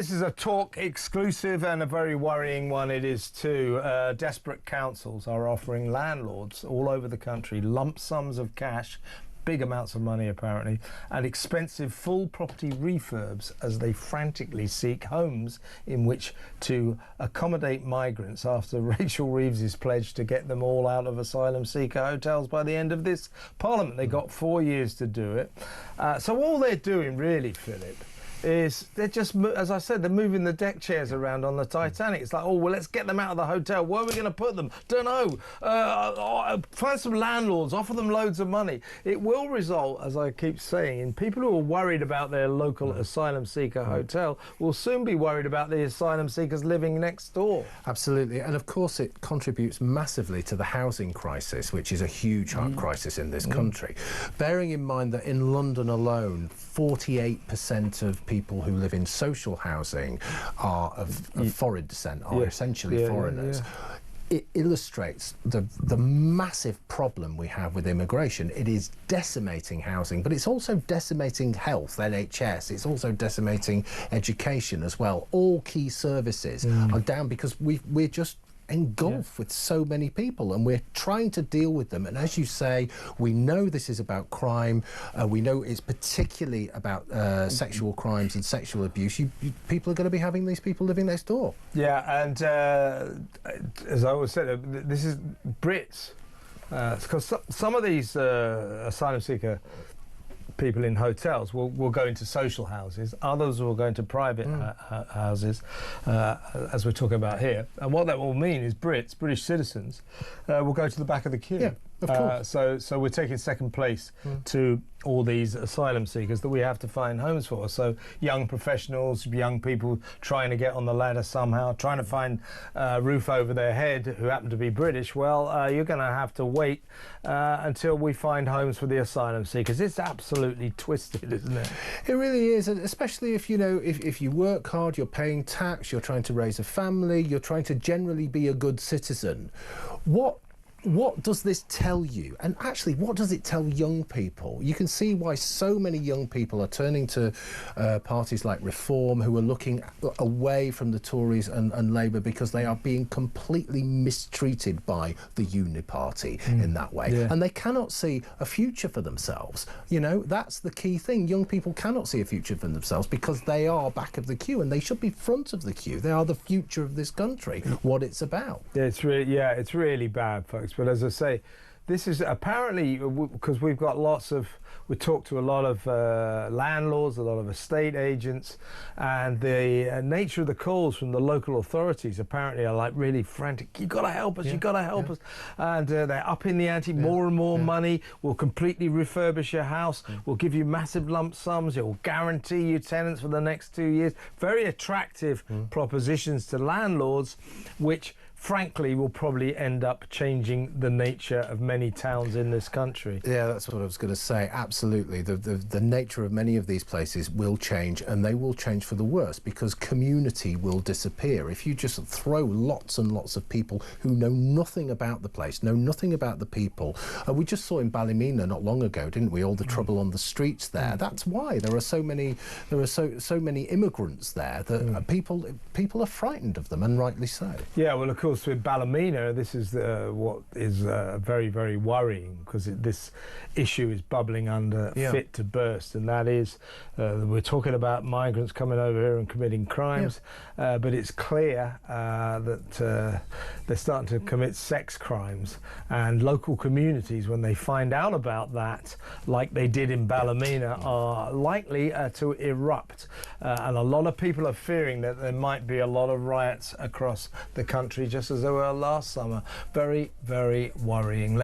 This is a Talk exclusive and a very worrying one it is too. Desperate councils are offering landlords all over the country lump sums of cash, big amounts of money apparently, and expensive full property refurbs as they frantically seek homes in which to accommodate migrants after Rachel Reeves' pledge to get them all out of asylum seeker hotels by the end of this Parliament. They got 4 years to do it. So all they're doing really, Philip, is they're just, as I said, they're moving the deck chairs around on the Titanic. It's like, oh, well, let's get them out of the hotel. Where are we going to put them? Don't know. Find some landlords, offer them loads of money. It will result, as I keep saying, in people who are worried about their local asylum seeker hotel will soon be worried about the asylum seekers living next door. Absolutely. And of course it contributes massively to the housing crisis, which is a huge crisis in this country. Bearing in mind that in London alone, 48% of people who live in social housing are of foreign descent, are essentially foreigners. It illustrates the massive problem we have with immigration. It is decimating housing, but it's also decimating health, NHS. It's also decimating education as well. All key services are down because we're just engulfed with so many people, and we're trying to deal with them. And as you say, we know this is about crime. We know it's particularly about sexual crimes and sexual abuse. People are going to be having these people living next door. Yeah, and as I always said, this is Brits, because some of these asylum seeker people in hotels will go into social houses, others will go into private houses, as we're talking about here. And what that will mean is British citizens, will go to the back of the queue. Yeah, of course. So we're taking second place to all these asylum seekers that we have to find homes for. So young professionals, young people trying to get on the ladder somehow, trying to find a roof over their head who happen to be British, well, you're going to have to wait until we find homes for the asylum seekers. It's absolutely twisted, isn't it? It really is, and especially if, you know, if you work hard, you're paying tax, you're trying to raise a family, you're trying to generally be a good citizen. What does this tell you? And actually, what does it tell young people? You can see why so many young people are turning to parties like Reform, who are looking away from the Tories and Labour because they are being completely mistreated by the Uni Party in that way. And they cannot see a future for themselves. You know, that's the key thing. Young people cannot see a future for themselves because they are back of the queue, and they should be front of the queue. They are the future of this country, what it's about. It's really bad, folks. But as I say, this is apparently because we talked to a lot of landlords, a lot of estate agents, and the nature of the calls from the local authorities apparently are like really frantic. You got to help us, you got to help us, and they're upping the ante, more and more money. We'll completely refurbish your house. We'll give you massive lump sums. It will guarantee you tenants for the next 2 years. Very attractive propositions to landlords, which frankly will probably end up changing the nature of many towns in this country. Yeah, that's what I was going to say. Absolutely. The nature of many of these places will change, and they will change for the worse because community will disappear. If you just throw lots and lots of people who know nothing about the place, know nothing about the people. We just saw in Ballymena not long ago, didn't we, all the trouble on the streets there. That's why there are so many many immigrants there that people are frightened of them, and rightly so. Yeah, well, of course, with Ballymena, this is what is very, very worrying, because this issue is bubbling under fit to burst, and that is we're talking about migrants coming over here and committing crimes, but it's clear that they're starting to commit sex crimes, and local communities, when they find out about that, like they did in Ballymena, are likely to erupt, and a lot of people are fearing that there might be a lot of riots across the country, just as there were last summer. Very, very worrying.